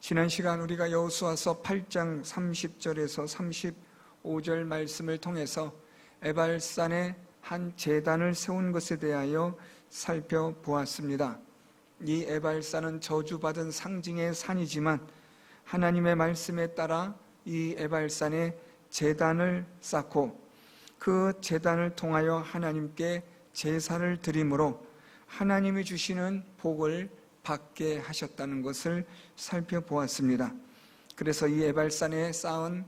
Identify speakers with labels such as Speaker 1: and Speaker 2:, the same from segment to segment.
Speaker 1: 지난 시간 우리가 여호수아서 8장 30절에서 35절 말씀을 통해서 에발산에 한 제단을 세운 것에 대하여 살펴보았습니다. 이 에발산은 저주받은 상징의 산이지만 하나님의 말씀에 따라 이 에발산에 제단을 쌓고 그 제단을 통하여 하나님께 제사를 드림으로 하나님이 주시는 복을 받게 하셨다는 것을 살펴보았습니다. 그래서 이 에발산에 쌓은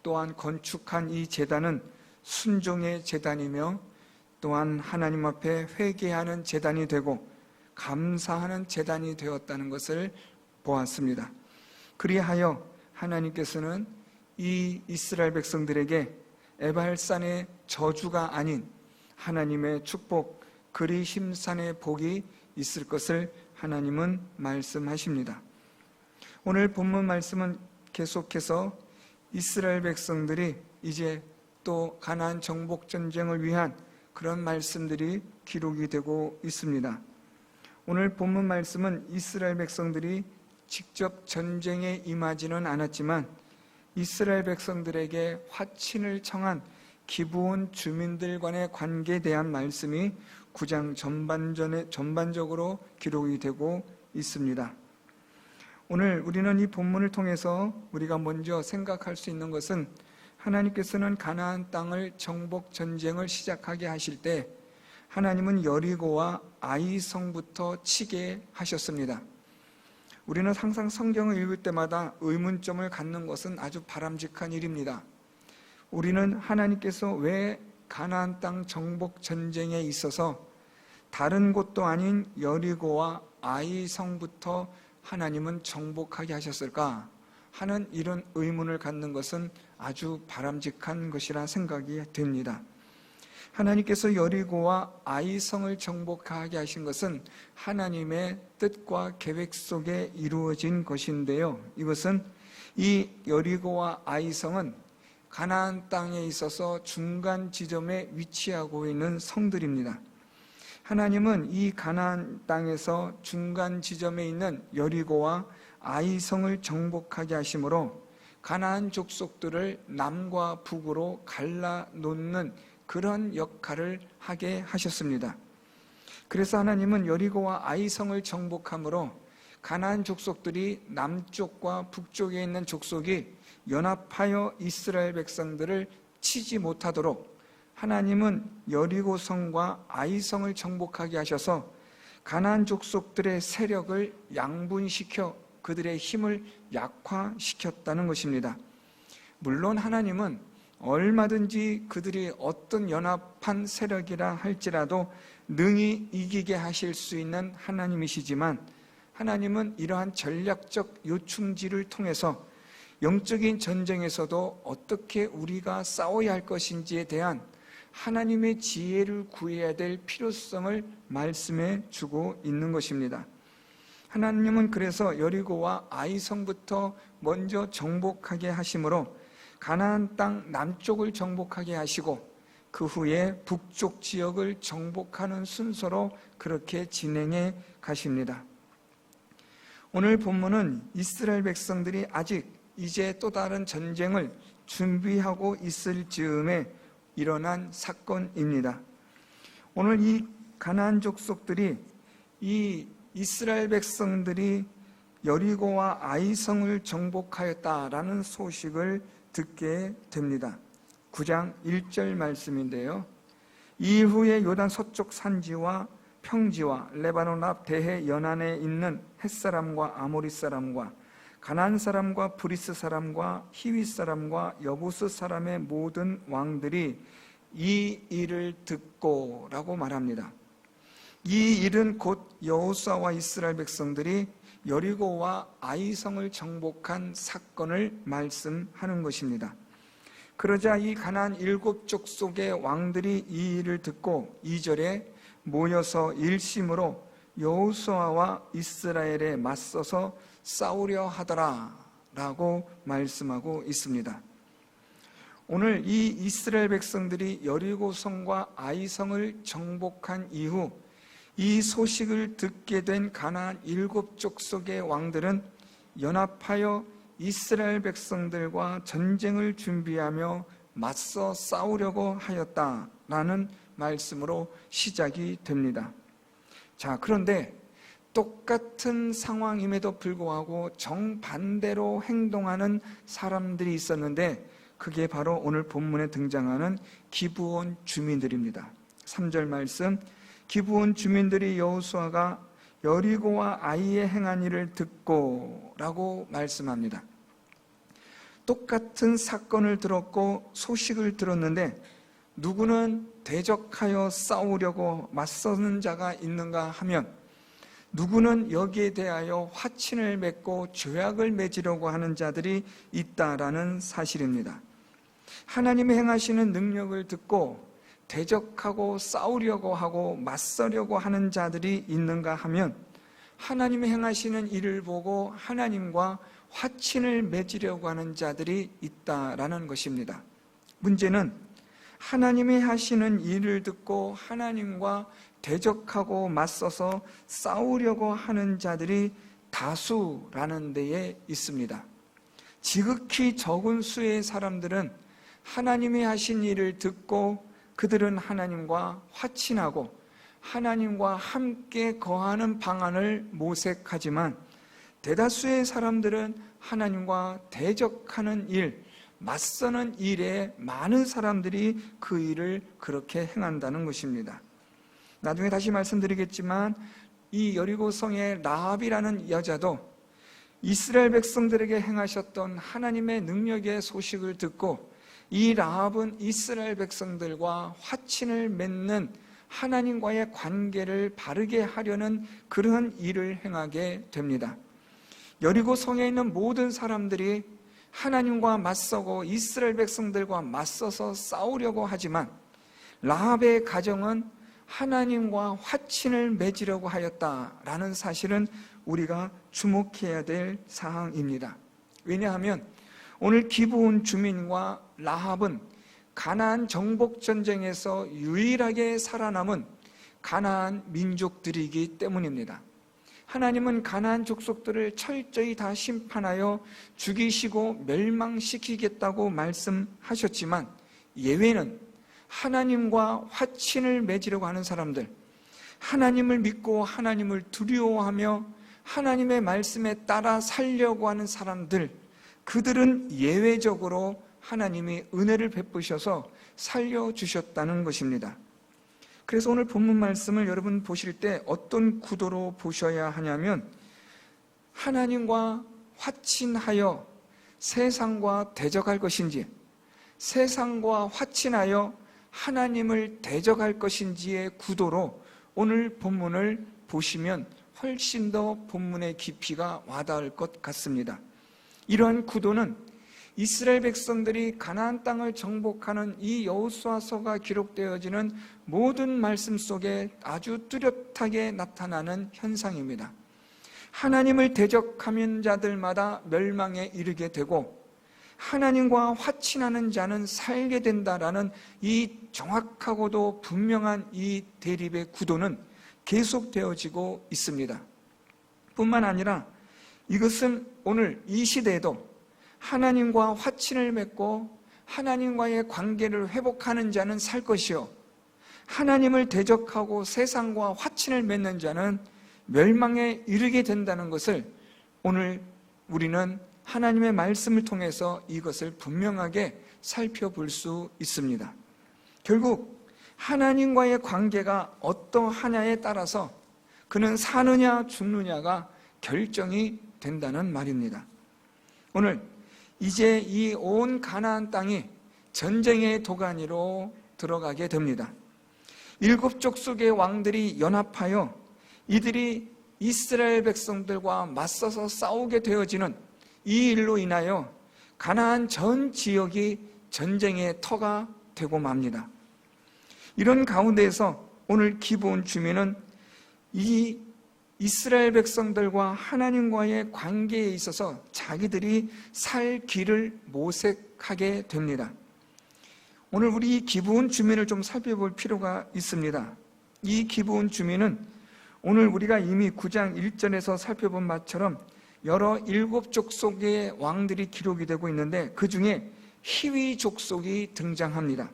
Speaker 1: 또한 건축한 이 제단은 순종의 제단이며 또한 하나님 앞에 회개하는 제단이 되고 감사하는 제단이 되었다는 것을 보았습니다. 그리하여 하나님께서는 이 이스라엘 백성들에게 에발산의 저주가 아닌 하나님의 축복, 그리심산의 복이 있을 것을 하나님은 말씀하십니다. 오늘 본문 말씀은 계속해서 이스라엘 백성들이 이제 또 가나안 정복 전쟁을 위한 그런 말씀들이 기록이 되고 있습니다. 오늘 본문 말씀은 이스라엘 백성들이 직접 전쟁에 임하지는 않았지만 이스라엘 백성들에게 화친을 청한 기브온 주민들 간의 관계에 대한 말씀이 9장 전반적으로 기록이 되고 있습니다. 오늘 우리는 이 본문을 통해서 우리가 먼저 생각할 수 있는 것은 하나님께서는 가나안 땅을 정복 전쟁을 시작하게 하실 때 하나님은 여리고와 아이성부터 치게 하셨습니다. 우리는 항상 성경을 읽을 때마다 의문점을 갖는 것은 아주 바람직한 일입니다. 우리는 하나님께서 왜 가나안 땅 정복 전쟁에 있어서 다른 곳도 아닌 여리고와 아이성부터 하나님은 정복하게 하셨을까 하는 이런 의문을 갖는 것은 아주 바람직한 것이라 생각이 됩니다. 하나님께서 여리고와 아이성을 정복하게 하신 것은 하나님의 뜻과 계획 속에 이루어진 것인데요. 이것은 이 여리고와 아이성은 가나안 땅에 있어서 중간 지점에 위치하고 있는 성들입니다. 하나님은 이 가나안 땅에서 중간 지점에 있는 여리고와 아이성을 정복하게 하심으로 가나안 족속들을 남과 북으로 갈라놓는 그런 역할을 하게 하셨습니다. 그래서 하나님은 여리고와 아이성을 정복함으로 가나안 족속들이 남쪽과 북쪽에 있는 족속이 연합하여 이스라엘 백성들을 치지 못하도록 하나님은 여리고성과 아이성을 정복하게 하셔서 가나안 족속들의 세력을 양분시켜 그들의 힘을 약화시켰다는 것입니다. 물론 하나님은 얼마든지 그들이 어떤 연합한 세력이라 할지라도 능히 이기게 하실 수 있는 하나님이시지만 하나님은 이러한 전략적 요충지를 통해서 영적인 전쟁에서도 어떻게 우리가 싸워야 할 것인지에 대한 하나님의 지혜를 구해야 될 필요성을 말씀해 주고 있는 것입니다. 하나님은 그래서 여리고와 아이성부터 먼저 정복하게 하심으로 가나안 땅 남쪽을 정복하게 하시고 그 후에 북쪽 지역을 정복하는 순서로 그렇게 진행해 가십니다. 오늘 본문은 이스라엘 백성들이 아직 이제 또 다른 전쟁을 준비하고 있을 즈음에 일어난 사건입니다. 오늘 이 가나안 족속들이 이 이스라엘 백성들이 여리고와 아이성을 정복하였다라는 소식을 듣게 됩니다. 9장 1절 말씀인데요. 이후에 요단 서쪽 산지와 평지와 레바논 앞 대해 연안에 있는 햇사람과 아모리 사람과 가나안 사람과 브리스 사람과 히윗 사람과 여부스 사람의 모든 왕들이 이 일을 듣고 라고 말합니다. 이 일은 곧 여호수아와 이스라엘 백성들이 여리고와 아이성을 정복한 사건을 말씀하는 것입니다. 그러자 이 가나안 7족속의 왕들이 이 일을 듣고 2절에 모여서 일심으로 여호수아와 이스라엘에 맞서서 싸우려 하더라 라고 말씀하고 있습니다. 오늘 이 이스라엘 백성들이 여리고성과 아이성을 정복한 이후 이 소식을 듣게 된 가나안 7족속의 왕들은 연합하여 이스라엘 백성들과 전쟁을 준비하며 맞서 싸우려고 하였다라는 말씀으로 시작이 됩니다. 자, 그런데 똑같은 상황임에도 불구하고 정반대로 행동하는 사람들이 있었는데 그게 바로 오늘 본문에 등장하는 기브온 주민들입니다. 3절 말씀, 기브온 주민들이 여호수아가 여리고와 아이에 행한 일을 듣고 라고 말씀합니다. 똑같은 사건을 들었고 소식을 들었는데 누구는 대적하여 싸우려고 맞서는 자가 있는가 하면 누구는 여기에 대하여 화친을 맺고 조약을 맺으려고 하는 자들이 있다라는 사실입니다. 하나님이 행하시는 능력을 듣고 대적하고 싸우려고 하고 맞서려고 하는 자들이 있는가 하면 하나님이 행하시는 일을 보고 하나님과 화친을 맺으려고 하는 자들이 있다라는 것입니다. 문제는 하나님이 하시는 일을 듣고 하나님과 대적하고 맞서서 싸우려고 하는 자들이 다수라는 데에 있습니다. 지극히 적은 수의 사람들은 하나님이 하신 일을 듣고 그들은 하나님과 화친하고 하나님과 함께 거하는 방안을 모색하지만 대다수의 사람들은 하나님과 대적하는 일, 맞서는 일에 많은 사람들이 그 일을 그렇게 행한다는 것입니다. 나중에 다시 말씀드리겠지만 이 여리고성의 라합이라는 여자도 이스라엘 백성들에게 행하셨던 하나님의 능력의 소식을 듣고 이 라합은 이스라엘 백성들과 화친을 맺는 하나님과의 관계를 바르게 하려는 그러한 일을 행하게 됩니다. 여리고 성에 있는 모든 사람들이 하나님과 맞서고 이스라엘 백성들과 맞서서 싸우려고 하지만 라합의 가정은 하나님과 화친을 맺으려고 하였다라는 사실은 우리가 주목해야 될 사항입니다. 왜냐하면 오늘 기브온 주민과 라합은 가나안 정복 전쟁에서 유일하게 살아남은 가나안 민족들이기 때문입니다. 하나님은 가나안 족속들을 철저히 다 심판하여 죽이시고 멸망시키겠다고 말씀하셨지만 예외는 하나님과 화친을 맺으려고 하는 사람들, 하나님을 믿고 하나님을 두려워하며 하나님의 말씀에 따라 살려고 하는 사람들, 그들은 예외적으로 하나님이 은혜를 베푸셔서 살려주셨다는 것입니다. 그래서 오늘 본문 말씀을 여러분 보실 때 어떤 구도로 보셔야 하냐면 하나님과 화친하여 세상과 대적할 것인지 세상과 화친하여 하나님을 대적할 것인지의 구도로 오늘 본문을 보시면 훨씬 더 본문의 깊이가 와닿을 것 같습니다. 이러한 구도는 이스라엘 백성들이 가나안 땅을 정복하는 이 여호수아서가 기록되어지는 모든 말씀 속에 아주 뚜렷하게 나타나는 현상입니다. 하나님을 대적하는 자들마다 멸망에 이르게 되고 하나님과 화친하는 자는 살게 된다라는 이 정확하고도 분명한 이 대립의 구도는 계속되어지고 있습니다. 뿐만 아니라 이것은 오늘 이 시대에도 하나님과 화친을 맺고 하나님과의 관계를 회복하는 자는 살 것이요 하나님을 대적하고 세상과 화친을 맺는 자는 멸망에 이르게 된다는 것을 오늘 우리는 하나님의 말씀을 통해서 이것을 분명하게 살펴볼 수 있습니다. 결국 하나님과의 관계가 어떠하냐에 따라서 그는 사느냐 죽느냐가 결정이 된다는 말입니다. 오늘 이제 이 온 가나안 땅이 전쟁의 도가니로 들어가게 됩니다. 7족속의 왕들이 연합하여 이들이 이스라엘 백성들과 맞서서 싸우게 되어지는 이 일로 인하여 가나안 전 지역이 전쟁의 터가 되고 맙니다. 이런 가운데에서 오늘 기브온 주민은 이 이스라엘 백성들과 하나님과의 관계에 있어서 자기들이 살 길을 모색하게 됩니다. 오늘 우리 이 기브온 주민을 좀 살펴볼 필요가 있습니다. 이 기브온 주민은 오늘 우리가 이미 9장 1절에서 살펴본 바처럼 여러 7 족속의 왕들이 기록이 되고 있는데 그 중에 히위 족속이 등장합니다.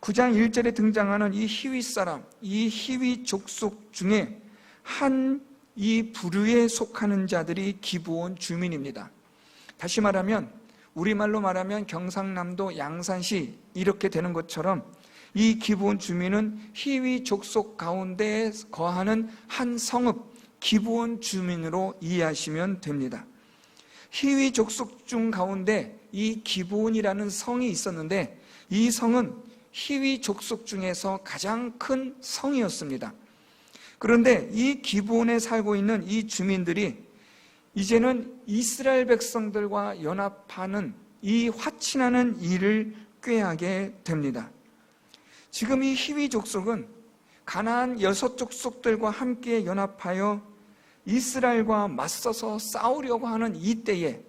Speaker 1: 9장 1절에 등장하는 이 히위 사람, 이 히위 족속 중에 한 이 부류에 속하는 자들이 기브온 주민입니다. 다시 말하면 우리말로 말하면 경상남도 양산시 이렇게 되는 것처럼 이 기브온 주민은 히위 족속 가운데 거하는 한 성읍 기브온 주민으로 이해하시면 됩니다. 히위 족속 중 가운데 이 기브온이라는 성이 있었는데 이 성은 히위 족속 중에서 가장 큰 성이었습니다. 그런데 이 기브온에 살고 있는 이 주민들이 이제는 이스라엘 백성들과 연합하는 이 화친하는 일을 꾀하게 됩니다. 지금 이 히위 족속은 가나안 6 족속들과 함께 연합하여 이스라엘과 맞서서 싸우려고 하는 이때에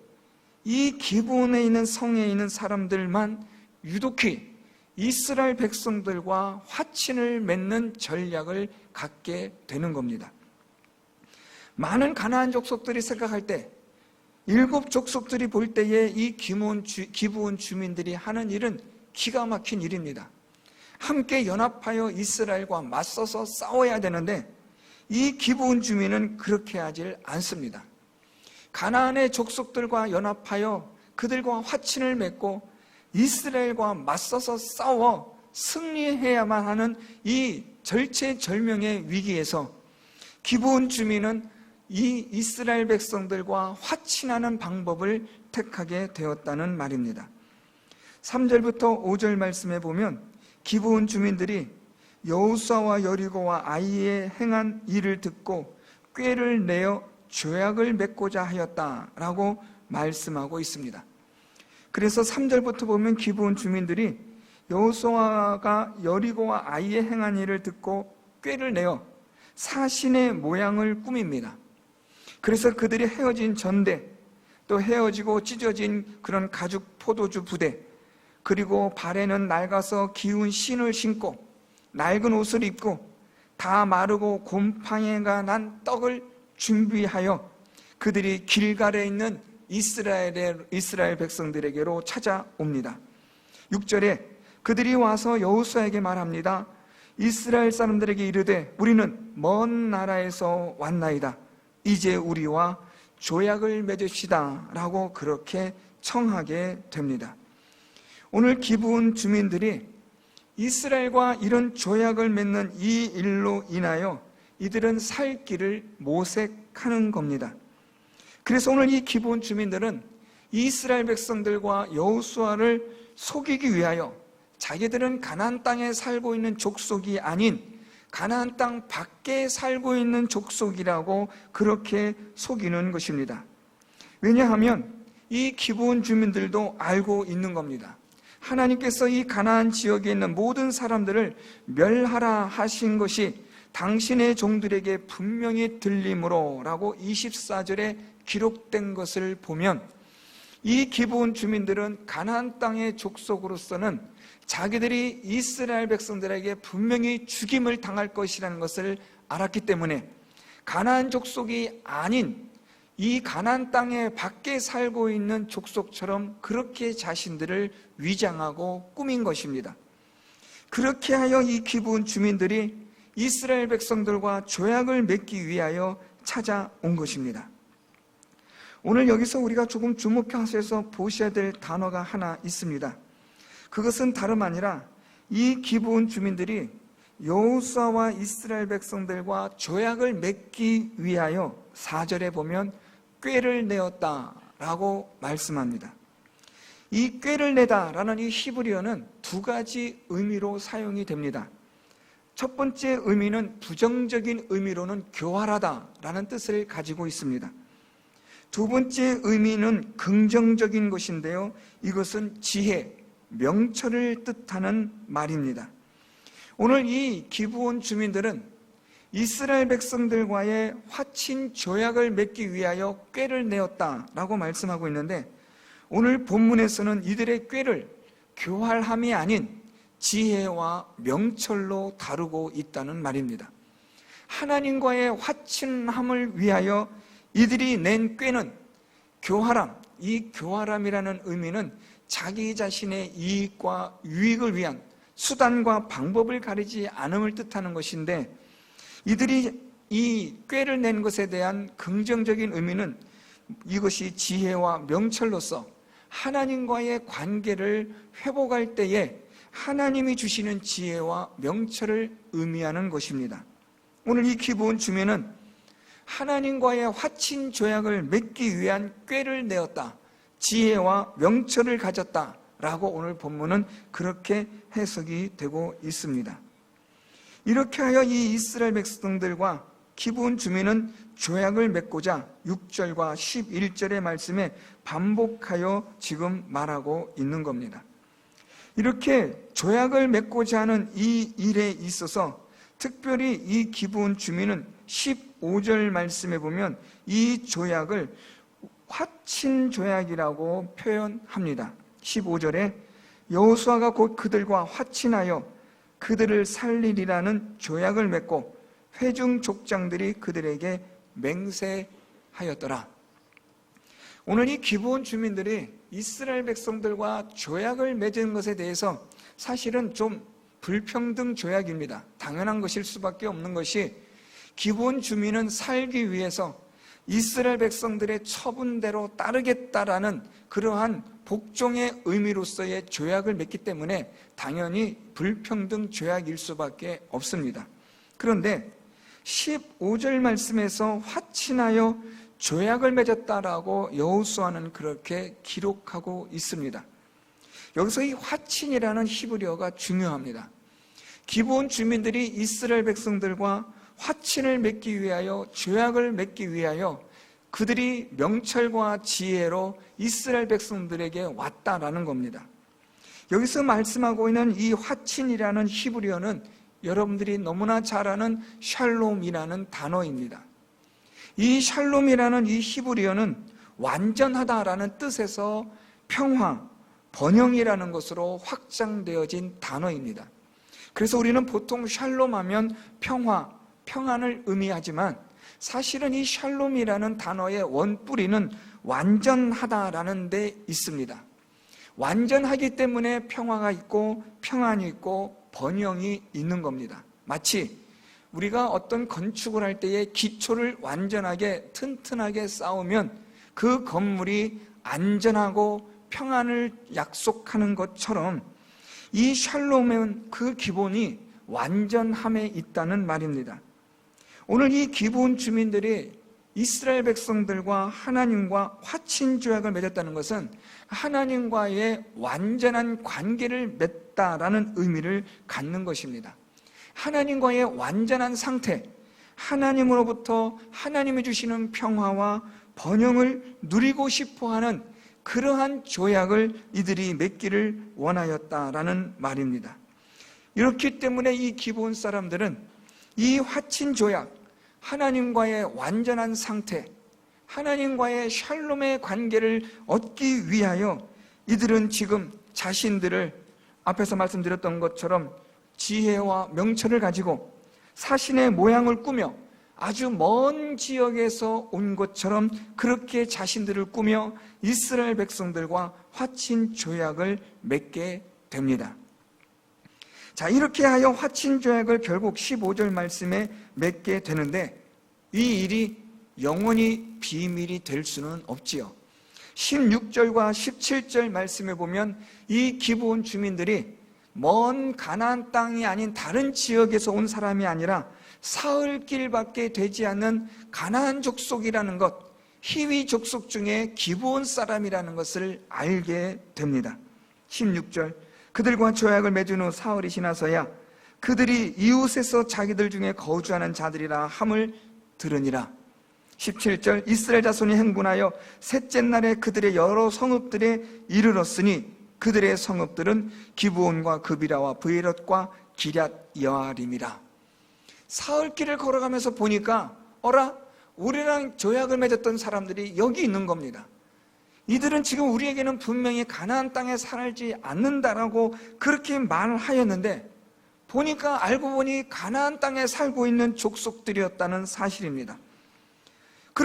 Speaker 1: 이 기브온에 있는 성에 있는 사람들만 유독히 이스라엘 백성들과 화친을 맺는 전략을 갖게 되는 겁니다. 많은 가나안 족속들이 생각할 때 7 족속들이 볼 때에 이 기브온 주민들이 하는 일은 기가 막힌 일입니다. 함께 연합하여 이스라엘과 맞서서 싸워야 되는데 이 기브온 주민은 그렇게 하질 않습니다. 가나안의 족속들과 연합하여 그들과 화친을 맺고 이스라엘과 맞서서 싸워 승리해야만 하는 이 절체절명의 위기에서 기브온 주민은 이 이스라엘 백성들과 화친하는 방법을 택하게 되었다는 말입니다. 3절부터 5절 말씀에 보면 기브온 주민들이 여호수아와 여리고와 아이에 행한 일을 듣고 꾀를 내어 조약을 맺고자 하였다라고 말씀하고 있습니다. 그래서 3절부터 보면 기브온 주민들이 여호수아가 여리고와 아이에 행한 일을 듣고 꾀를 내어 사신의 모양을 꾸밉니다. 그래서 그들이 헤어진 전대, 또 헤어지고 찢어진 그런 가죽 포도주 부대, 그리고 발에는 낡아서 기운 신을 신고 낡은 옷을 입고 다 마르고 곰팡이가 난 떡을 준비하여 그들이 길갈에 있는 이스라엘 백성들에게로 찾아옵니다. 6절에 그들이 와서 여호수아에게 말합니다. 이스라엘 사람들에게 이르되 우리는 먼 나라에서 왔나이다. 이제 우리와 조약을 맺읍시다 라고 그렇게 청하게 됩니다. 오늘 기브온 주민들이 이스라엘과 이런 조약을 맺는 이 일로 인하여 이들은 살 길을 모색하는 겁니다. 그래서 오늘 이 기브온 주민들은 이스라엘 백성들과 여호수아를 속이기 위하여 자기들은 가나안 땅에 살고 있는 족속이 아닌 가나안 땅 밖에 살고 있는 족속이라고 그렇게 속이는 것입니다. 왜냐하면 이 기브온 주민들도 알고 있는 겁니다. 하나님께서 이 가나안 지역에 있는 모든 사람들을 멸하라 하신 것이 당신의 종들에게 분명히 들림으로 라고 24절에 기록된 것을 보면 이 기브온 주민들은 가나안 땅의 족속으로서는 자기들이 이스라엘 백성들에게 분명히 죽임을 당할 것이라는 것을 알았기 때문에 가나안 족속이 아닌 이 가나안 땅에 밖에 살고 있는 족속처럼 그렇게 자신들을 위장하고 꾸민 것입니다. 그렇게 하여 이 기브온 주민들이 이스라엘 백성들과 조약을 맺기 위하여 찾아온 것입니다. 오늘 여기서 우리가 조금 주목하셔서 보셔야 될 단어가 하나 있습니다. 그것은 다름 아니라 이 기브온 주민들이 여호수아와 이스라엘 백성들과 조약을 맺기 위하여 4절에 보면 꾀를 내었다라고 말씀합니다. 이 꾀를 내다라는 이 히브리어는 2가지 의미로 사용이 됩니다. 첫 번째 의미는 부정적인 의미로는 교활하다라는 뜻을 가지고 있습니다. 두 번째 의미는 긍정적인 것인데요. 이것은 지혜, 명철을 뜻하는 말입니다. 오늘 이 기브온 주민들은 이스라엘 백성들과의 화친 조약을 맺기 위하여 꾀를 내었다라고 말씀하고 있는데 오늘 본문에서는 이들의 꾀를 교활함이 아닌 지혜와 명철로 다루고 있다는 말입니다. 하나님과의 화친함을 위하여 이들이 낸 꾀는 교활함, 이 교활함이라는 의미는 자기 자신의 이익과 유익을 위한 수단과 방법을 가리지 않음을 뜻하는 것인데, 이들이 이 꾀를 낸 것에 대한 긍정적인 의미는 이것이 지혜와 명철로서 하나님과의 관계를 회복할 때에 하나님이 주시는 지혜와 명철을 의미하는 것입니다. 오늘 이 기브온 주민은 하나님과의 화친 조약을 맺기 위한 꾀를 내었다, 지혜와 명철을 가졌다라고 오늘 본문은 그렇게 해석이 되고 있습니다. 이렇게 하여 이 이스라엘 백성들과 기브온 주민은 조약을 맺고자 6절과 11절의 말씀에 반복하여 지금 말하고 있는 겁니다. 이렇게 조약을 맺고자 하는 이 일에 있어서 특별히 이 기브온 주민은 15절 말씀에 보면 이 조약을 화친 조약이라고 표현합니다. 15절에 여호수아가 곧 그들과 화친하여 그들을 살리리라는 조약을 맺고 회중 족장들이 그들에게 맹세하였더라. 오늘 이 기브온 주민들이 이스라엘 백성들과 조약을 맺은 것에 대해서 사실은 좀 불평등 조약입니다. 당연한 것일 수밖에 없는 것이, 기브온 주민은 살기 위해서 이스라엘 백성들의 처분대로 따르겠다라는 그러한 복종의 의미로서의 조약을 맺기 때문에 당연히 불평등 조약일 수밖에 없습니다. 그런데 15절 말씀에서 화친하여 조약을 맺었다라고 여호수아는 그렇게 기록하고 있습니다. 여기서 이 화친이라는 히브리어가 중요합니다. 기브온 주민들이 이스라엘 백성들과 화친을 맺기 위하여, 조약을 맺기 위하여 그들이 명철과 지혜로 이스라엘 백성들에게 왔다라는 겁니다. 여기서 말씀하고 있는 이 화친이라는 히브리어는 여러분들이 너무나 잘 아는 샬롬이라는 단어입니다. 이 샬롬이라는 이 히브리어는 완전하다라는 뜻에서 평화, 번영이라는 것으로 확장되어진 단어입니다. 그래서 우리는 보통 샬롬하면 평화, 평안을 의미하지만 사실은 이 샬롬이라는 단어의 원뿌리는 완전하다라는 데 있습니다. 완전하기 때문에 평화가 있고 평안이 있고 번영이 있는 겁니다. 마치 우리가 어떤 건축을 할 때에 기초를 완전하게 튼튼하게 쌓으면 그 건물이 안전하고 평안을 약속하는 것처럼 이 샬롬은 그 기본이 완전함에 있다는 말입니다. 오늘 이 기브온 주민들이 이스라엘 백성들과 하나님과 화친 조약을 맺었다는 것은 하나님과의 완전한 관계를 맺다라는 의미를 갖는 것입니다. 하나님과의 완전한 상태, 하나님으로부터 하나님이 주시는 평화와 번영을 누리고 싶어하는 그러한 조약을 이들이 맺기를 원하였다라는 말입니다. 이렇기 때문에 이 기브온 사람들은 이 화친 조약, 하나님과의 완전한 상태, 하나님과의 샬롬의 관계를 얻기 위하여 이들은 지금 자신들을 앞에서 말씀드렸던 것처럼 지혜와 명철을 가지고 사신의 모양을 꾸며 아주 먼 지역에서 온 것처럼 그렇게 자신들을 꾸며 이스라엘 백성들과 화친 조약을 맺게 됩니다. 자, 이렇게 하여 화친 조약을 결국 15절 말씀에 맺게 되는데 이 일이 영원히 비밀이 될 수는 없지요. 16절과 17절 말씀에 보면 이 기브온 주민들이 먼 가나안 땅이 아닌 다른 지역에서 온 사람이 아니라 사흘길밖에 되지 않는 가나안 족속이라는 것, 히위 족속 중에 기브온 사람이라는 것을 알게 됩니다. 16절, 그들과 조약을 맺은 후 사흘이 지나서야 그들이 이웃에서 자기들 중에 거주하는 자들이라 함을 들으니라. 17절, 이스라엘 자손이 행군하여 셋째 날에 그들의 여러 성읍들에 이르렀으니 그들의 성읍들은 기브온과 그비라와 브에롯과 기럇 여아림이라. 사흘길을 걸어가면서 보니까 어라, 우리랑 조약을 맺었던 사람들이 여기 있는 겁니다. 이들은 지금 우리에게는 분명히 가나안 땅에 살지 않는다라고 그렇게 말하였는데 보니까 알고 보니 가나안 땅에 살고 있는 족속들이었다는 사실입니다.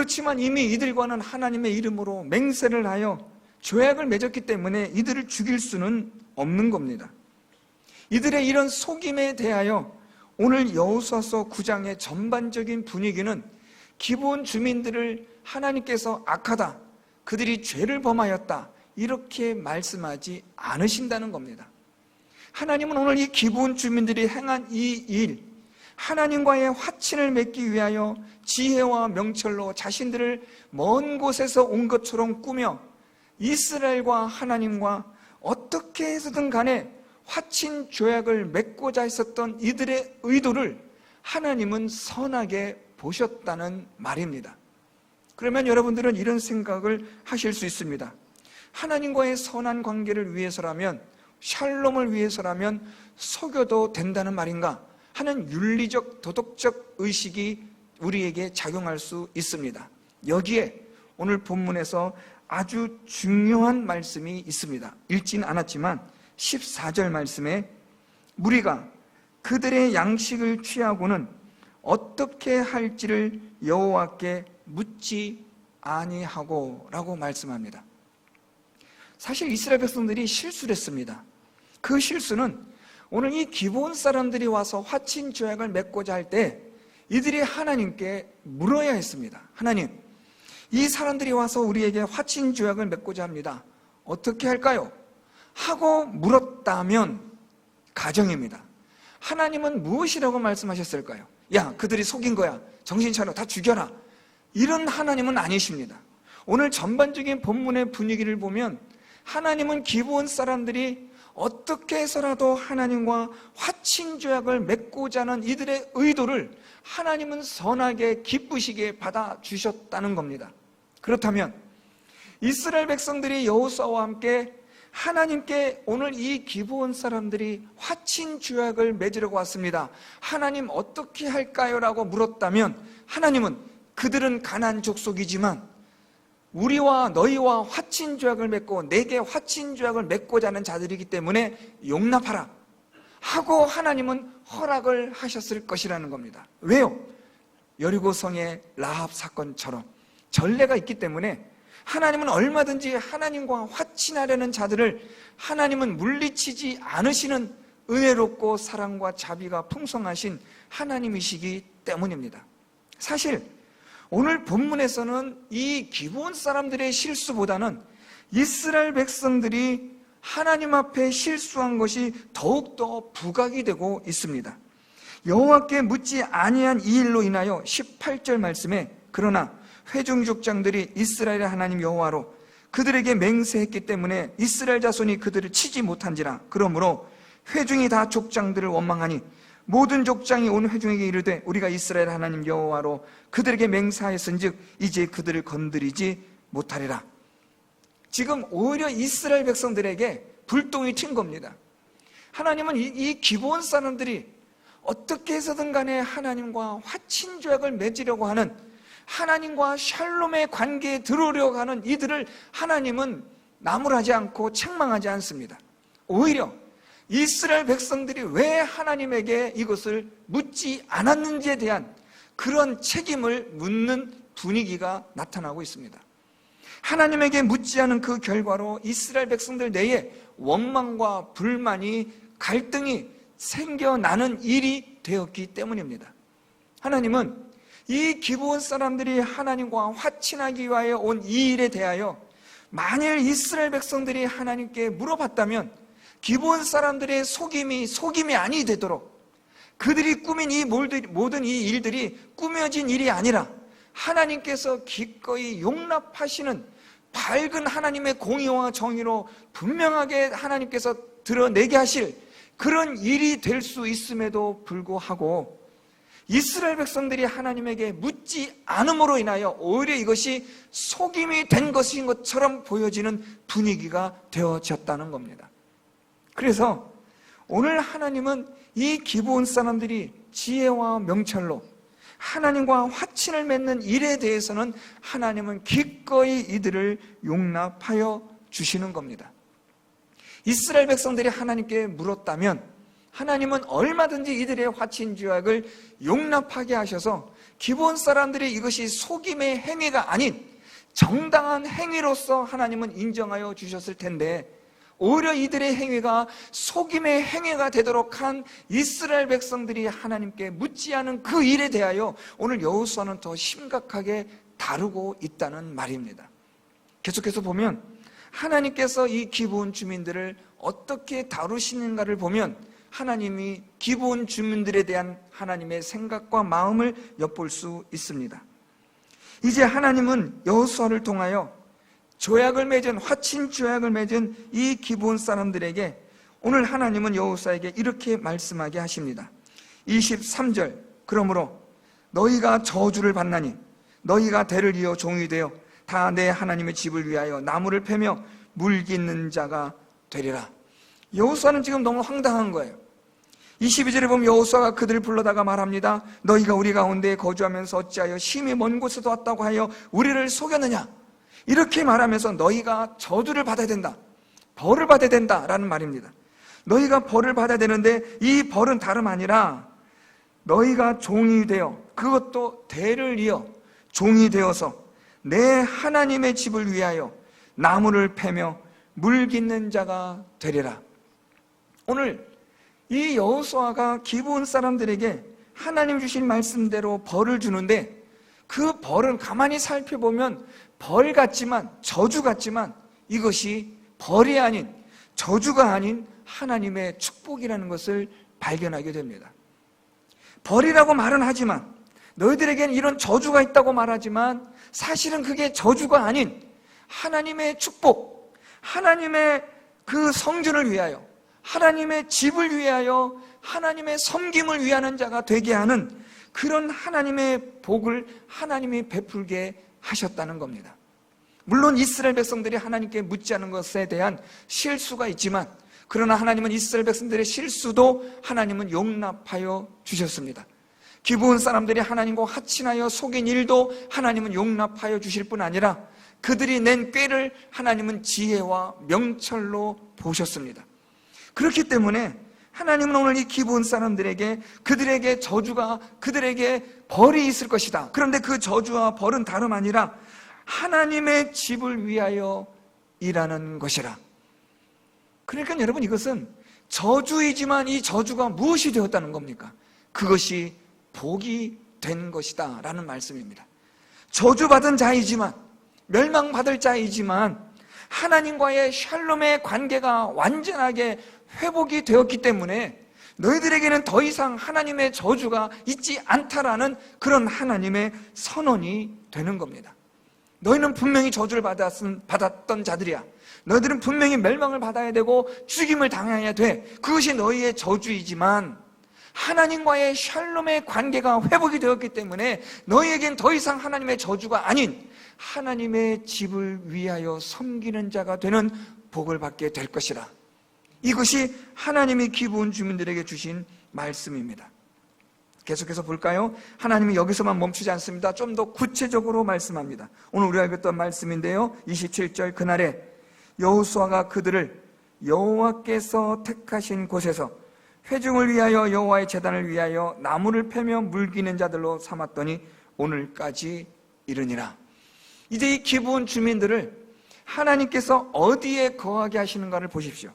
Speaker 1: 그렇지만 이미 이들과는 하나님의 이름으로 맹세를 하여 조약을 맺었기 때문에 이들을 죽일 수는 없는 겁니다. 이들의 이런 속임에 대하여 오늘 여호수아서 9장의 전반적인 분위기는 기브온 주민들을 하나님께서 악하다, 그들이 죄를 범하였다, 이렇게 말씀하지 않으신다는 겁니다. 하나님은 오늘 이 기브온 주민들이 행한 이 일, 하나님과의 화친을 맺기 위하여 지혜와 명철로 자신들을 먼 곳에서 온 것처럼 꾸며 이스라엘과 하나님과 어떻게 해서든 간에 화친 조약을 맺고자 했었던 이들의 의도를 하나님은 선하게 보셨다는 말입니다. 그러면 여러분들은 이런 생각을 하실 수 있습니다. 하나님과의 선한 관계를 위해서라면, 샬롬을 위해서라면 속여도 된다는 말인가 하는 윤리적, 도덕적 의식이 우리에게 작용할 수 있습니다. 여기에 오늘 본문에서 아주 중요한 말씀이 있습니다. 읽지는 않았지만 14절 말씀에 무리가 그들의 양식을 취하고는 어떻게 할지를 여호와께 묻지 아니하고 라고 말씀합니다. 사실 이스라엘 백성들이 실수를 했습니다. 그 실수는 오늘 이 기브온 사람들이 와서 화친 조약을 맺고자 할 때 이들이 하나님께 물어야 했습니다. 하나님, 이 사람들이 와서 우리에게 화친 조약을 맺고자 합니다. 어떻게 할까요? 하고 물었다면 가정입니다. 하나님은 무엇이라고 말씀하셨을까요? 야, 그들이 속인 거야. 정신 차려. 다 죽여라. 이런 하나님은 아니십니다. 오늘 전반적인 본문의 분위기를 보면 하나님은 기브온 사람들이 어떻게 해서라도 하나님과 화친 조약을 맺고자 하는 이들의 의도를 하나님은 선하게 기쁘시게 받아주셨다는 겁니다. 그렇다면 이스라엘 백성들이 여호수아와 함께 하나님께 오늘 이 기브온 사람들이 화친 조약을 맺으려고 왔습니다. 하나님 어떻게 할까요? 라고 물었다면 하나님은 그들은 가나안 족속이지만 우리와 너희와 화친 조약을 맺고 내게 화친 조약을 맺고자 하는 자들이기 때문에 용납하라 하고 하나님은 허락을 하셨을 것이라는 겁니다. 왜요? 여리고성의 라합 사건처럼 전례가 있기 때문에 하나님은 얼마든지 하나님과 화친하려는 자들을 하나님은 물리치지 않으시는 은혜롭고 사랑과 자비가 풍성하신 하나님이시기 때문입니다. 사실 오늘 본문에서는 이 기브온 사람들의 실수보다는 이스라엘 백성들이 하나님 앞에 실수한 것이 더욱더 부각이 되고 있습니다. 여호와께 묻지 아니한 이 일로 인하여 18절 말씀에 그러나 회중 족장들이 이스라엘의 하나님 여호와로 그들에게 맹세했기 때문에 이스라엘 자손이 그들을 치지 못한지라. 그러므로 회중이 다 족장들을 원망하니 모든 족장이 온 회중에게 이르되 우리가 이스라엘 하나님 여호와로 그들에게 맹세하였은즉 이제 그들을 건드리지 못하리라. 지금 오히려 이스라엘 백성들에게 불똥이 튄 겁니다. 하나님은 이 기브온 사람들이 어떻게 해서든 간에 하나님과 화친 조약을 맺으려고 하는, 하나님과 샬롬의 관계에 들어오려고 하는 이들을 하나님은 나무라지 않고 책망하지 않습니다. 오히려 이스라엘 백성들이 왜 하나님에게 이것을 묻지 않았는지에 대한 그런 책임을 묻는 분위기가 나타나고 있습니다. 하나님에게 묻지 않은 그 결과로 이스라엘 백성들 내에 원망과 불만이, 갈등이 생겨나는 일이 되었기 때문입니다. 하나님은 이 기브온 사람들이 하나님과 화친하기 위하여 온 이 일에 대하여 만일 이스라엘 백성들이 하나님께 물어봤다면 기브온 사람들의 속임이 아니 되도록, 그들이 꾸민 이 모든 이 일들이 꾸며진 일이 아니라 하나님께서 기꺼이 용납하시는 밝은 하나님의 공의와 정의로 분명하게 하나님께서 드러내게 하실 그런 일이 될 수 있음에도 불구하고 이스라엘 백성들이 하나님에게 묻지 않음으로 인하여 오히려 이것이 속임이 된 것인 것처럼 보여지는 분위기가 되어졌다는 겁니다. 그래서 오늘 하나님은 이 기브온 사람들이 지혜와 명철로 하나님과 화친을 맺는 일에 대해서는 하나님은 기꺼이 이들을 용납하여 주시는 겁니다. 이스라엘 백성들이 하나님께 물었다면 하나님은 얼마든지 이들의 화친 조약을 용납하게 하셔서 기브온 사람들이 이것이 속임의 행위가 아닌 정당한 행위로서 하나님은 인정하여 주셨을 텐데, 오히려 이들의 행위가 속임의 행위가 되도록 한 이스라엘 백성들이 하나님께 묻지 않은 그 일에 대하여 오늘 여호수아는 더 심각하게 다루고 있다는 말입니다. 계속해서 보면 하나님께서 이 기브온 주민들을 어떻게 다루시는가를 보면 하나님이 기브온 주민들에 대한 하나님의 생각과 마음을 엿볼 수 있습니다. 이제 하나님은 여호수아를 통하여 조약을 맺은, 화친 조약을 맺은 이 기브온 사람들에게 오늘 하나님은 여호수아에게 이렇게 말씀하게 하십니다. 23절, 그러므로 너희가 저주를 받나니 너희가 대를 이어 종이 되어 다 내 하나님의 집을 위하여 나무를 패며 물 깃는 자가 되리라. 여호수아는 지금 너무 황당한 거예요. 22절에 보면 여호수아가 그들을 불러다가 말합니다. 너희가 우리 가운데 거주하면서 어찌하여 심히 먼 곳에서 왔다고 하여 우리를 속였느냐? 이렇게 말하면서 너희가 저주를 받아야 된다, 벌을 받아야 된다라는 말입니다. 너희가 벌을 받아야 되는데 이 벌은 다름 아니라 너희가 종이 되어, 그것도 대를 이어 종이 되어서 내 하나님의 집을 위하여 나무를 패며 물 깃는 자가 되리라. 오늘 이 여호수아가 기브온 사람들에게 하나님 주신 말씀대로 벌을 주는데, 그 벌은 가만히 살펴보면 벌 같지만, 저주 같지만 이것이 벌이 아닌, 저주가 아닌 하나님의 축복이라는 것을 발견하게 됩니다. 벌이라고 말은 하지만, 너희들에게는 이런 저주가 있다고 말하지만 사실은 그게 저주가 아닌 하나님의 축복, 하나님의 그 성전을 위하여, 하나님의 집을 위하여, 하나님의 섬김을 위하는 자가 되게 하는 그런 하나님의 복을 하나님이 베풀게 하셨다는 겁니다. 물론 이스라엘 백성들이 하나님께 묻지 않은 것에 대한 실수가 있지만, 그러나 하나님은 이스라엘 백성들의 실수도 하나님은 용납하여 주셨습니다. 기브온 사람들이 하나님과 화친하여 속인 일도 하나님은 용납하여 주실 뿐 아니라 그들이 낸 꾀를 하나님은 지혜와 명철로 보셨습니다. 그렇기 때문에 하나님은 오늘 이 기브온 사람들에게, 그들에게 저주가, 그들에게 벌이 있을 것이다. 그런데 그 저주와 벌은 다름 아니라 하나님의 집을 위하여 일하는 것이라. 그러니까 여러분, 이것은 저주이지만 이 저주가 무엇이 되었다는 겁니까? 그것이 복이 된 것이다 라는 말씀입니다. 저주받은 자이지만, 멸망받을 자이지만 하나님과의 샬롬의 관계가 완전하게 회복이 되었기 때문에 너희들에게는 더 이상 하나님의 저주가 있지 않다라는 그런 하나님의 선언이 되는 겁니다. 너희는 분명히 저주를 받았던 자들이야. 너희들은 분명히 멸망을 받아야 되고 죽임을 당해야 돼. 그것이 너희의 저주이지만 하나님과의 샬롬의 관계가 회복이 되었기 때문에 너희에겐 더 이상 하나님의 저주가 아닌 하나님의 집을 위하여 섬기는 자가 되는 복을 받게 될 것이라. 이것이 하나님이 기브온 주민들에게 주신 말씀입니다. 계속해서 볼까요? 하나님이 여기서만 멈추지 않습니다. 좀 더 구체적으로 말씀합니다. 오늘 우리가 읽었던 말씀인데요, 27절, 그날에 여호수아가 그들을 여호와께서 택하신 곳에서 회중을 위하여 여호와의 제단을 위하여 나무를 패며 물기는 자들로 삼았더니 오늘까지 이르니라. 이제 이 기브온 주민들을 하나님께서 어디에 거하게 하시는가를 보십시오.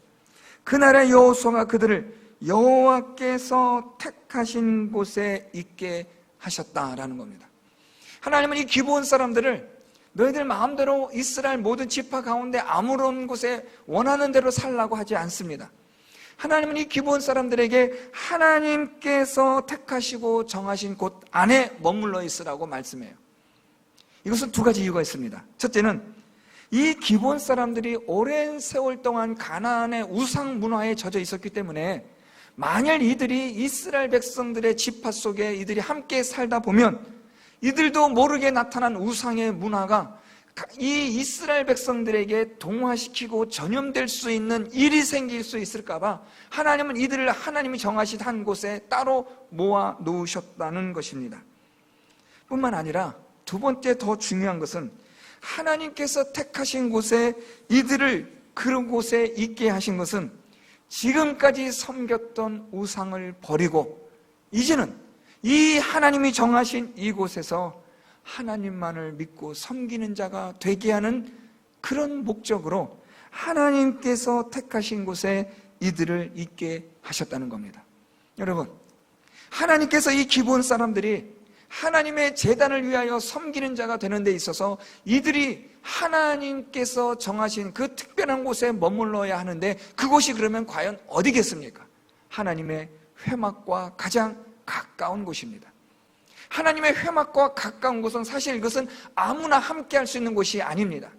Speaker 1: 그날에 여호수아가 그들을 여호와께서 택하신 곳에 있게 하셨다라는 겁니다. 하나님은 이 기브온 사람들을 너희들 마음대로 이스라엘 모든 지파 가운데 아무런 곳에 원하는 대로 살라고 하지 않습니다. 하나님은 이 기브온 사람들에게 하나님께서 택하시고 정하신 곳 안에 머물러 있으라고 말씀해요. 이것은 두 가지 이유가 있습니다. 첫째는 이 기브온 사람들이 오랜 세월 동안 가나안의 우상 문화에 젖어 있었기 때문에 만일 이들이 이스라엘 백성들의 지파 속에 이들이 함께 살다 보면 이들도 모르게 나타난 우상의 문화가 이 이스라엘 백성들에게 동화시키고 전염될 수 있는 일이 생길 수 있을까봐 하나님은 이들을 하나님이 정하신 한 곳에 따로 모아 놓으셨다는 것입니다. 뿐만 아니라 두 번째 더 중요한 것은 하나님께서 택하신 곳에 이들을 그런 곳에 있게 하신 것은 지금까지 섬겼던 우상을 버리고 이제는 이 하나님이 정하신 이곳에서 하나님만을 믿고 섬기는 자가 되게 하는 그런 목적으로 하나님께서 택하신 곳에 이들을 있게 하셨다는 겁니다. 여러분, 하나님께서 이 기브온 사람들이 하나님의 제단을 위하여 섬기는 자가 되는 데 있어서 이들이 하나님께서 정하신 그 특별한 곳에 머물러야 하는데, 그곳이 그러면 과연 어디겠습니까? 하나님의 회막과 가장 가까운 곳입니다. 하나님의 회막과 가까운 곳은 사실 이것은 아무나 함께 할 수 있는 곳이 아닙니다.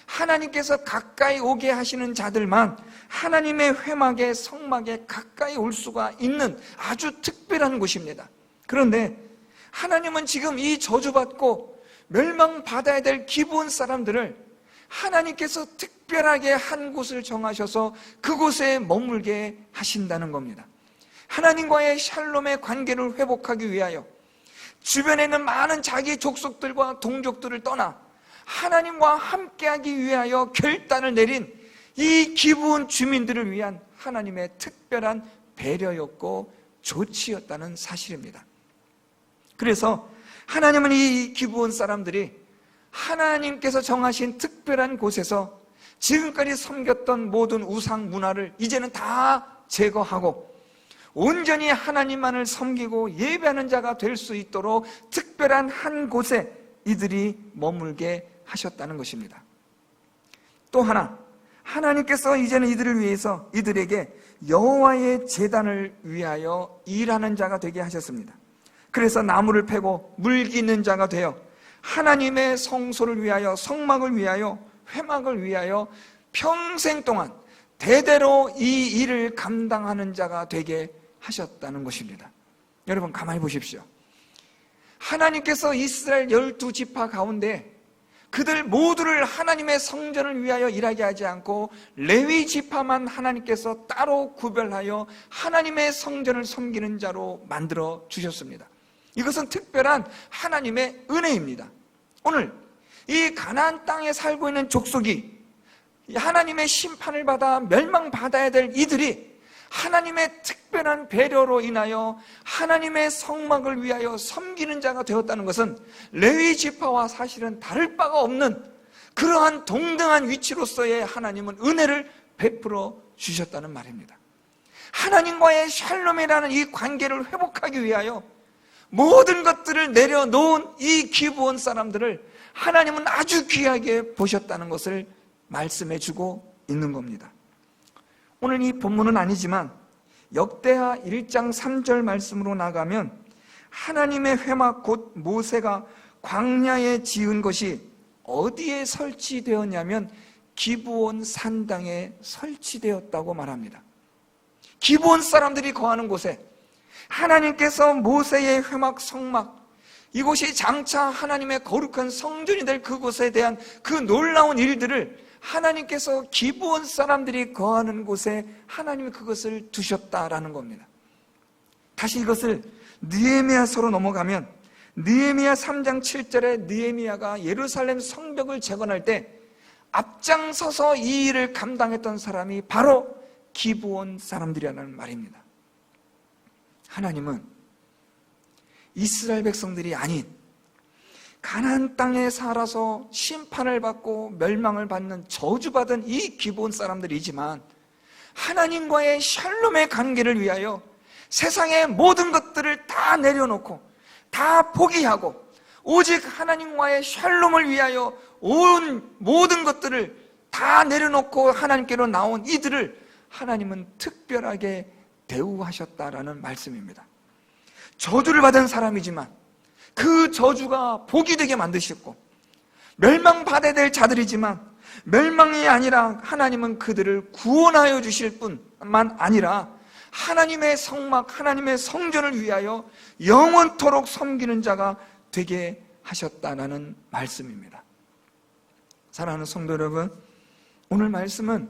Speaker 1: 하나님께서 가까이 오게 하시는 자들만 하나님의 회막에, 성막에 가까이 올 수가 있는 아주 특별한 곳입니다. 그런데 하나님은 지금 이 저주받고 멸망받아야 될 기브온 사람들을 하나님께서 특별하게 한 곳을 정하셔서 그곳에 머물게 하신다는 겁니다. 하나님과의 샬롬의 관계를 회복하기 위하여 주변에 있는 많은 자기 족속들과 동족들을 떠나 하나님과 함께하기 위하여 결단을 내린 이 기브온 주민들을 위한 하나님의 특별한 배려였고 조치였다는 사실입니다. 그래서 하나님은 이 기브온 사람들이 하나님께서 정하신 특별한 곳에서 지금까지 섬겼던 모든 우상 문화를 이제는 다 제거하고 온전히 하나님만을 섬기고 예배하는 자가 될 수 있도록 특별한 한 곳에 이들이 머물게 하셨다는 것입니다. 또 하나, 하나님께서 이제는 이들을 위해서 이들에게 여호와의 제단을 위하여 일하는 자가 되게 하셨습니다. 그래서 나무를 패고 물기 있는 자가 되어 하나님의 성소를 위하여, 성막을 위하여, 회막을 위하여 평생 동안 대대로 이 일을 감당하는 자가 되게 하셨다는 것입니다. 여러분, 가만히 보십시오. 하나님께서 이스라엘 12지파 가운데 그들 모두를 하나님의 성전을 위하여 일하게 하지 않고 레위 지파만 하나님께서 따로 구별하여 하나님의 성전을 섬기는 자로 만들어 주셨습니다. 이것은 특별한 하나님의 은혜입니다. 오늘 이 가나안 땅에 살고 있는 족속이 하나님의 심판을 받아 멸망받아야 될 이들이 하나님의 특별한 배려로 인하여 하나님의 성막을 위하여 섬기는 자가 되었다는 것은 레위 지파와 사실은 다를 바가 없는 그러한 동등한 위치로서의 하나님은 은혜를 베풀어 주셨다는 말입니다. 하나님과의 샬롬이라는 이 관계를 회복하기 위하여 모든 것들을 내려놓은 이 기브온 사람들을 하나님은 아주 귀하게 보셨다는 것을 말씀해 주고 있는 겁니다. 오늘 이 본문은 아니지만 역대하 1장 3절 말씀으로 나가면 하나님의 회막 곧 모세가 광야에 지은 것이 어디에 설치되었냐면 기브온 산당에 설치되었다고 말합니다. 기브온 사람들이 거하는 곳에 하나님께서 모세의 회막, 성막, 이곳이 장차 하나님의 거룩한 성전이 될 그곳에 대한 그 놀라운 일들을 하나님께서 기브온 사람들이 거하는 곳에 하나님이 그것을 두셨다라는 겁니다. 다시 이것을 느헤미야서로 넘어가면 느헤미야 3장 7절에 느헤미야가 예루살렘 성벽을 재건할 때 앞장서서 이 일을 감당했던 사람이 바로 기브온 사람들이라는 말입니다. 하나님은 이스라엘 백성들이 아닌 가나안 땅에 살아서 심판을 받고 멸망을 받는 저주받은 이 기브온 사람들이지만 하나님과의 샬롬의 관계를 위하여 세상의 모든 것들을 다 내려놓고 다 포기하고 오직 하나님과의 샬롬을 위하여 온 모든 것들을 다 내려놓고 하나님께로 나온 이들을 하나님은 특별하게 대우하셨다라는 말씀입니다. 저주를 받은 사람이지만 그 저주가 복이 되게 만드셨고 멸망받아야 될 자들이지만 멸망이 아니라 하나님은 그들을 구원하여 주실 뿐만 아니라 하나님의 성막, 하나님의 성전을 위하여 영원토록 섬기는 자가 되게 하셨다는 말씀입니다. 사랑하는 성도 여러분, 오늘 말씀은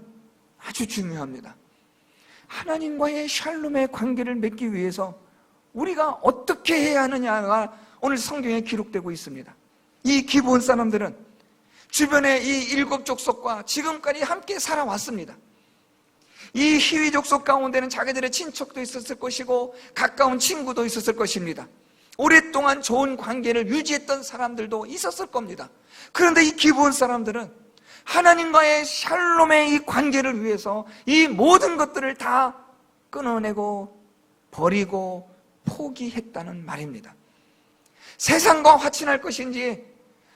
Speaker 1: 아주 중요합니다. 하나님과의 샬롬의 관계를 맺기 위해서 우리가 어떻게 해야 하느냐가 오늘 성경에 기록되고 있습니다. 이 기브온 사람들은 주변의 이 7족속과 지금까지 함께 살아왔습니다. 이 히위 족속 가운데는 자기들의 친척도 있었을 것이고 가까운 친구도 있었을 것입니다. 오랫동안 좋은 관계를 유지했던 사람들도 있었을 겁니다. 그런데 이 기브온 사람들은 하나님과의 샬롬의 이 관계를 위해서 이 모든 것들을 다 끊어내고 버리고 포기했다는 말입니다. 세상과 화친할 것인지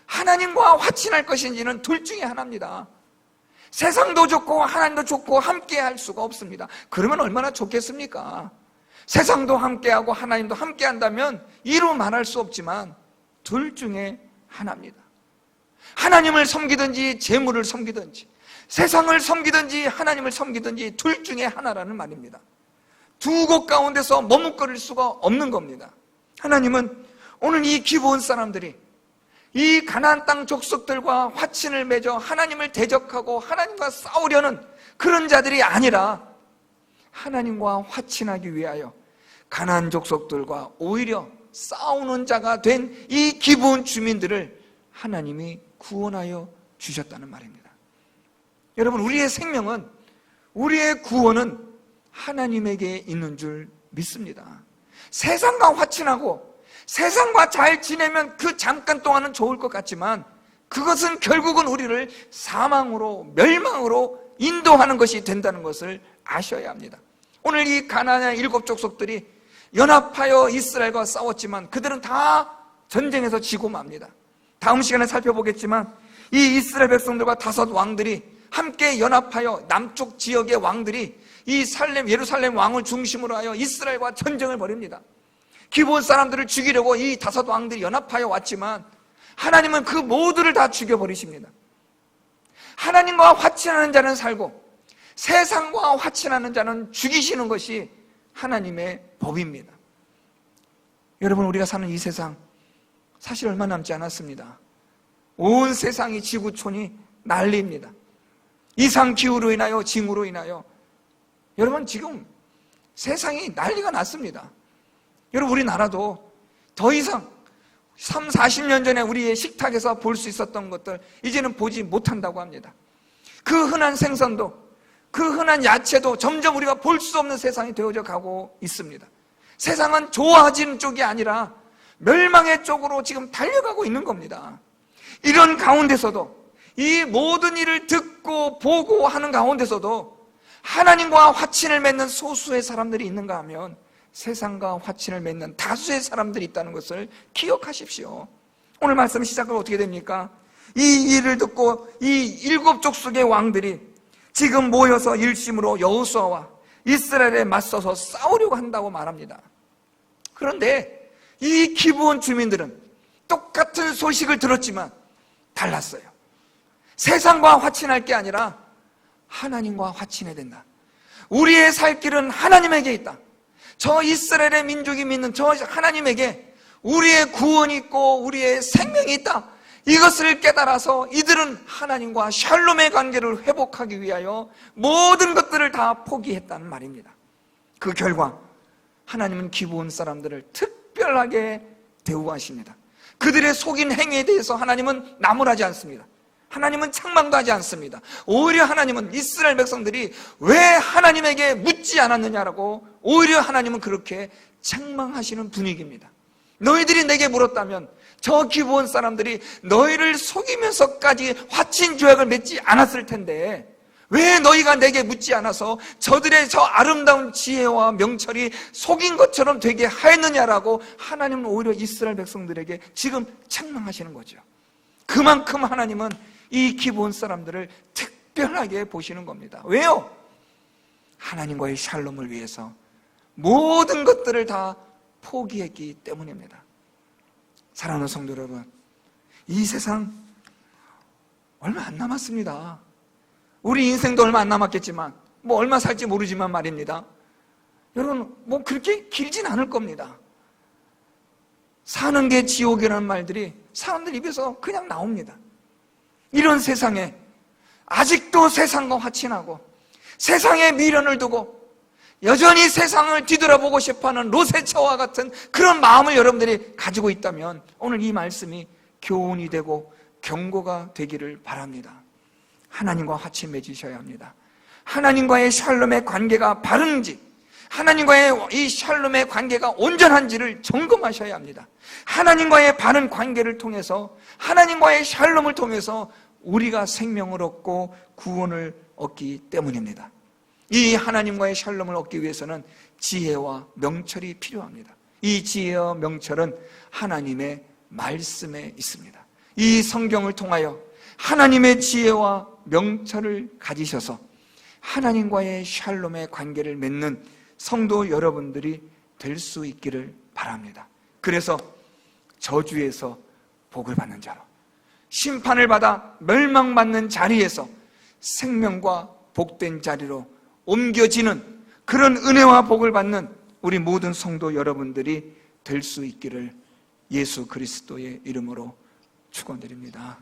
Speaker 1: 하나님과 화친할 것인지는 둘 중에 하나입니다. 세상도 좋고 하나님도 좋고 함께 할 수가 없습니다. 그러면 얼마나 좋겠습니까? 세상도 함께하고 하나님도 함께 한다면 이루 말할 수 없지만 둘 중에 하나입니다. 하나님을 섬기든지 재물을 섬기든지 세상을 섬기든지 하나님을 섬기든지 둘 중에 하나라는 말입니다. 두 곳 가운데서 머뭇거릴 수가 없는 겁니다. 하나님은 오늘 이 기브온 사람들이 이 가나안 땅 족속들과 화친을 맺어 하나님을 대적하고 하나님과 싸우려는 그런 자들이 아니라 하나님과 화친하기 위하여 가나안 족속들과 오히려 싸우는 자가 된 이 기브온 주민들을 하나님이 구원하여 주셨다는 말입니다. 여러분, 우리의 생명은, 우리의 구원은 하나님에게 있는 줄 믿습니다. 세상과 화친하고 세상과 잘 지내면 그 잠깐 동안은 좋을 것 같지만 그것은 결국은 우리를 사망으로, 멸망으로 인도하는 것이 된다는 것을 아셔야 합니다. 오늘 이 가나안의 7 족속들이 연합하여 이스라엘과 싸웠지만 그들은 다 전쟁에서 지고 맙니다. 다음 시간에 살펴보겠지만 이 이스라엘 백성들과 5 왕들이 함께 연합하여 남쪽 지역의 왕들이 이 예루살렘 왕을 중심으로 하여 이스라엘과 전쟁을 벌입니다. 기브온 사람들을 죽이려고 이 5 왕들이 연합하여 왔지만 하나님은 그 모두를 다 죽여버리십니다. 하나님과 화친하는 자는 살고 세상과 화친하는 자는 죽이시는 것이 하나님의 법입니다. 여러분, 우리가 사는 이 세상 사실 얼마 남지 않았습니다. 온 세상이 지구촌이 난리입니다. 이상기후로 인하여 징후로 인하여 여러분 지금 세상이 난리가 났습니다. 여러분, 우리나라도 더 이상 3, 40년 전에 우리의 식탁에서 볼 수 있었던 것들 이제는 보지 못한다고 합니다. 그 흔한 생선도, 그 흔한 야채도 점점 우리가 볼 수 없는 세상이 되어져 가고 있습니다. 세상은 좋아지는 쪽이 아니라 멸망의 쪽으로 지금 달려가고 있는 겁니다. 이런 가운데서도, 이 모든 일을 듣고 보고 하는 가운데서도 하나님과 화친을 맺는 소수의 사람들이 있는가 하면 세상과 화친을 맺는 다수의 사람들이 있다는 것을 기억하십시오. 오늘 말씀 시작은 어떻게 됩니까? 이 일을 듣고 이 7 족속의 왕들이 지금 모여서 일심으로 여호수아와 이스라엘에 맞서서 싸우려고 한다고 말합니다. 그런데 이 기브온 주민들은 똑같은 소식을 들었지만 달랐어요. 세상과 화친할 게 아니라 하나님과 화친해야 된다. 우리의 살 길은 하나님에게 있다. 저 이스라엘의 민족이 믿는 저 하나님에게 우리의 구원이 있고 우리의 생명이 있다. 이것을 깨달아서 이들은 하나님과 샬롬의 관계를 회복하기 위하여 모든 것들을 다 포기했다는 말입니다. 그 결과 하나님은 기브온 사람들을 특별하게 대우하십니다. 그들의 속인 행위에 대해서 하나님은 나무라지 않습니다. 하나님은 책망도 하지 않습니다. 오히려 하나님은 이스라엘 백성들이 왜 하나님에게 묻지 않았느냐라고 오히려 하나님은 그렇게 책망하시는 분위기입니다. 너희들이 내게 물었다면 저 기브온 사람들이 너희를 속이면서까지 화친 조약을 맺지 않았을 텐데 왜 너희가 내게 묻지 않아서 저들의 저 아름다운 지혜와 명철이 속인 것처럼 되게 하였느냐라고 하나님은 오히려 이스라엘 백성들에게 지금 책망하시는 거죠. 그만큼 하나님은 이 기브온 사람들을 특별하게 보시는 겁니다. 왜요? 하나님과의 샬롬을 위해서 모든 것들을 다 포기했기 때문입니다. 사랑하는 성도 여러분, 이 세상 얼마 안 남았습니다. 우리 인생도 얼마 안 남았겠지만 얼마 살지 모르지만 말입니다. 여러분, 그렇게 길진 않을 겁니다. 사는 게 지옥이라는 말들이 사람들 입에서 그냥 나옵니다. 이런 세상에 아직도 세상과 화친하고 세상에 미련을 두고 여전히 세상을 뒤돌아보고 싶어하는 롯의 처와 같은 그런 마음을 여러분들이 가지고 있다면 오늘 이 말씀이 교훈이 되고 경고가 되기를 바랍니다. 하나님과 화친 맺으셔야 합니다. 하나님과의 샬롬의 관계가 바른지, 하나님과의 이 샬롬의 관계가 온전한지를 점검하셔야 합니다. 하나님과의 바른 관계를 통해서, 하나님과의 샬롬을 통해서 우리가 생명을 얻고 구원을 얻기 때문입니다. 이 하나님과의 샬롬을 얻기 위해서는 지혜와 명철이 필요합니다. 이 지혜와 명철은 하나님의 말씀에 있습니다. 이 성경을 통하여 하나님의 지혜와 명철을 가지셔서 하나님과의 샬롬의 관계를 맺는 성도 여러분들이 될 수 있기를 바랍니다. 그래서 저주에서 복을 받는 자로, 심판을 받아 멸망받는 자리에서 생명과 복된 자리로 옮겨지는 그런 은혜와 복을 받는 우리 모든 성도 여러분들이 될 수 있기를 예수 그리스도의 이름으로 축원드립니다.